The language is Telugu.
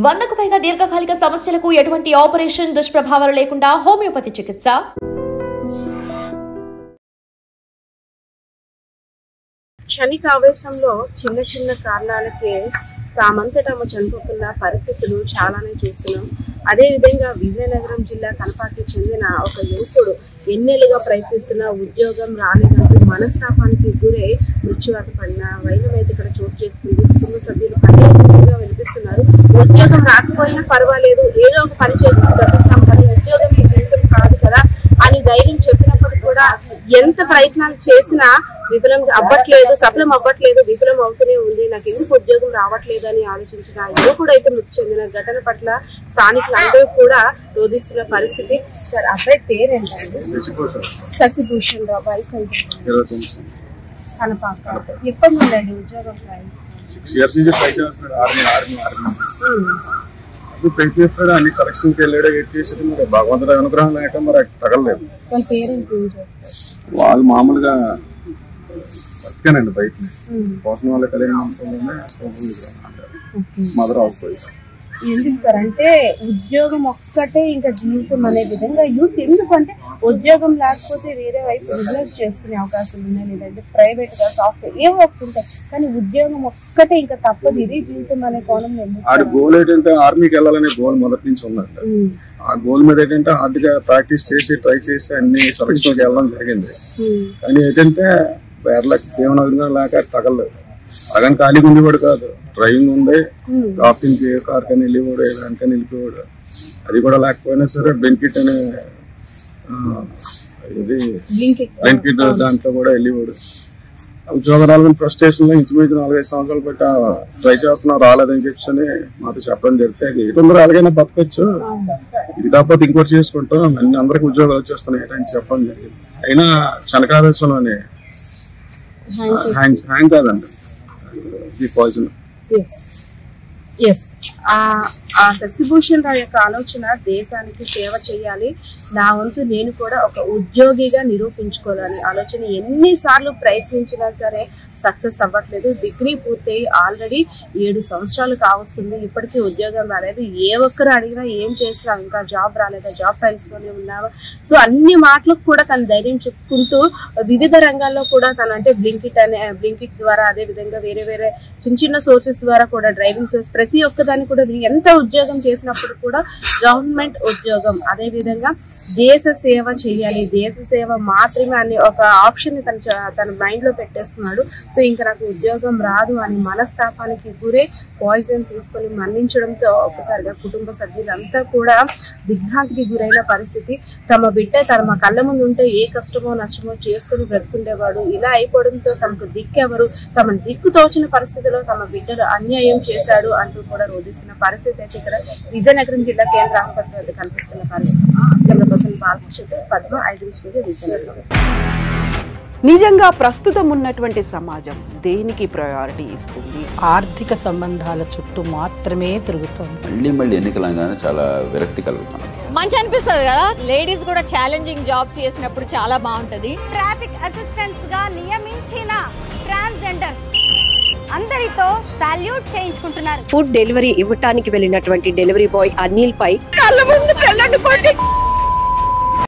100కు పైగా దీర్ఘకాలిక సమస్యలకు ఎటువంటి ఆపరేషన్ దుష్ప్రభావాలు లేకుండా హోమియోపతి చికిత్స. క్షణిక ఆవేశంలో చిన్న చిన్న కారణాలకే తామంతటా చనిపోతున్న పరిస్థితులు చాలానే చూస్తున్నాం. అదేవిధంగా విజయనగరం జిల్లా కనపాకి చెందిన ఒక యువకుడు ఎన్నేళ్లుగా ప్రయత్నిస్తున్న ఉద్యోగం రాలేదంటూ మనస్తాపానికి గురై మృత్యువాత పడిన వైనం అయితే ఇక్కడ చోటు చేసుకుంది. కుటుంబ సభ్యులు పదేగా వినిపిస్తున్నారు. ఉద్యోగం రాకపోయినా పర్వాలేదు, ఏదో ఒక పని చేసుకుంటాం, కానీ ఉద్యోగం మీ జీవితం కాదు కదా అని ధైర్యం చెప్పినప్పటికీ కూడా ఎంత ప్రయత్నాలు చేసినా సఫలం అవ్వట్లేదు, విఫలం అవుతూనే ఉంది. నాకు ఎందుకు ఉద్యోగం రావట్లేదు అని ఆలోచించిన యువకుడు అయితే మృతి చెందిన ఘటన పట్ల స్థానికులందరూ కూడా రోధిస్తున్న పరిస్థితి. సార్, అబ్బాయి పేరేంటండి? శశిభూషణ్ రావు. వయసు కనపాక. ఎప్పటి నుండి ఉద్యోగం ప్రయత్నిస్తాడు, అన్ని సెలక్షన్కి వెళ్ళాడు, వెయిట్ చేసాడు. మరి భగవంతుడి అనుగ్రహం లేక మరి తగలలేదు. వాళ్ళు మామూలుగా బతికానండి బయట కోసం వాళ్ళ కళ్యాణ మదర్ హౌస్ వైఫ్. ఎందుకు సార్ అంటే ఉద్యోగం ఒక్కటే ఇంకా జీవితం అనే విధంగా యూత్ ఎందుకంటే ఉద్యోగం లేకపోతే వేరే వైపు బిజినెస్ చేసుకునే అవకాశం ఉన్నాయి, లేదంటే ప్రైవేట్ గా సాఫ్ట్వేర్ ఏవో ఒకటి ఉంటాయి, కానీ ఉద్యోగం ఒక్కటే ఇంకా తప్పదు, ఇది జీవితం అనే కోణంలో. ఆడి గోల్ ఏంటంటే ఆర్మీకి వెళ్ళాలనే గోల్ మొదటి నుంచి ఉందంట. ఆ గోల్ మీద ఏంటంటే హార్డ్ గా ప్రాక్టీస్ చేసి ట్రై చేసి అన్ని సెలక్షన్కి వెళ్ళడం జరిగింది. కానీ ఏంటంటే వేర్లకు జీవన లేక తగలలేదు. సగం ఖాళీగా ఉండేవాడు కాదు, డ్రైవింగ్ ఉంది, షాపింగ్ కార్ కానీ వెళ్ళేవాడు, ఏదానికని వెళ్ళిపోయాడు. అది కూడా లేకపోయినా సరే బెనిఫిట్ అనే ఇది బెనిఫిట్ దాంట్లో కూడా వెళ్ళేవాడు. ఉద్యోగాలు ఫ్రస్ట్రేషన్ లో ఇంచుమించు 4-5 సంవత్సరాలు పెట్టి ట్రై చేస్తున్నా, రాలేదని చెప్పి మాతో చెప్పడం జరిగితే ఎటుందరూ అలాగైనా బతకొచ్చు, ఇది కాకపోతే ఇంకోటి చేసుకుంటాం, అన్ని అందరికి ఉద్యోగాలు వచ్చేస్తున్నాయి అని చెప్పడం జరిగింది. అయినా క్షణకావేశంలోనే హ్యాంగ్ కాదండి ఈ పాయిజన్. ఆ శశిభూషణ్ రావు యొక్క ఆలోచన దేశానికి సేవ చేయాలి, నా వంతు నేను కూడా ఒక ఉద్యోగిగా నిరూపించుకోవాలని ఆలోచన. ఎన్నిసార్లు ప్రయత్నించినా సరే సక్సెస్ అవ్వట్లేదు. డిగ్రీ పూర్తయి ఆల్రెడీ 7 సంవత్సరాలు కావస్తుంది, ఇప్పటికీ ఉద్యోగం రాలేదు. ఏ ఒక్కరు అడిగినా ఏం చేసినా ఇంకా జాబ్ రాలేదా, జాబ్ ట్రయల్స్లోనే ఉన్నావా. సో అన్ని మాటలకు కూడా తను ధైర్యం చెప్పుకుంటూ వివిధ రంగాల్లో కూడా తను అంటే బ్లింకిట్ ద్వారా, అదేవిధంగా వేరే వేరే చిన్న చిన్న సోర్సెస్ ద్వారా కూడా డ్రైవింగ్ సోర్స్ ప్రతి ఒక్కదాన్ని కూడా ఎంత ఉద్యోగం చేసినప్పుడు కూడా గవర్నమెంట్ ఉద్యోగం, అదేవిధంగా దేశ సేవ చేయాలి, దేశ సేవ మాత్రమే అనే ఒక ఆప్షన్ ని తన మైండ్ లో పెట్టేసుకున్నాడు. సో ఇంకా నాకు ఉద్యోగం రాదు అని మనస్తాపానికి గురే పాయిజన్ తీసుకొని మరణించడంతో ఒక్కసారిగా కుటుంబ సభ్యులంతా కూడా దిగ్భ్రాంతికి గురైన పరిస్థితి. తమ బిడ్డ తమ కళ్ళ ముందు ఉంటే ఏ కష్టమో నష్టమో చేసుకుని బ్రతుకుండేవాడు, ఇలా అయిపోవడంతో తమకు దిక్కెవరు, తమ దిక్కు తోచిన పరిస్థితిలో తమ బిడ్డలు అన్యాయం చేశాడు అంటూ కూడా రోధిస్తున్న పరిస్థితి అయితే ఇక్కడ విజయనగరం జిల్లా కేంద్ర ఆసుపత్రి వద్ద కనిపిస్తున్న పరిస్థితి. పద్మ 5 విజయనగరం. నిజంగా ప్రస్తుతం ఉన్నటువంటి సమాజం దేనికి ప్రయారిటీ ఇస్తుంది? ఆర్థిక సంబంధాల చుట్టూ మాత్రమే తిరుగుతుంది. మళ్ళీ ఎన్నికలంగానే చాలా విరక్తి కలుగుతాం. మంచి అనిపిస్తుంది కదా, లేడీస్ కూడా ఛాలెంజింగ్ జాబ్స్ చేసినప్పుడు చాలా బాగుంటది. ట్రాఫిక్ అసిస్టెంట్స్ గా నియమించిన ట్రాన్స్జెండర్స్ అందరితో సాల్యూట్ చేయించుకుంటున్నారు. ఫుడ్ డెలివరీ ఇవ్వటానికి వెళ్ళినటువంటి డెలివరీ బాయ్ అనిల్ పై కళ్ళ ముందు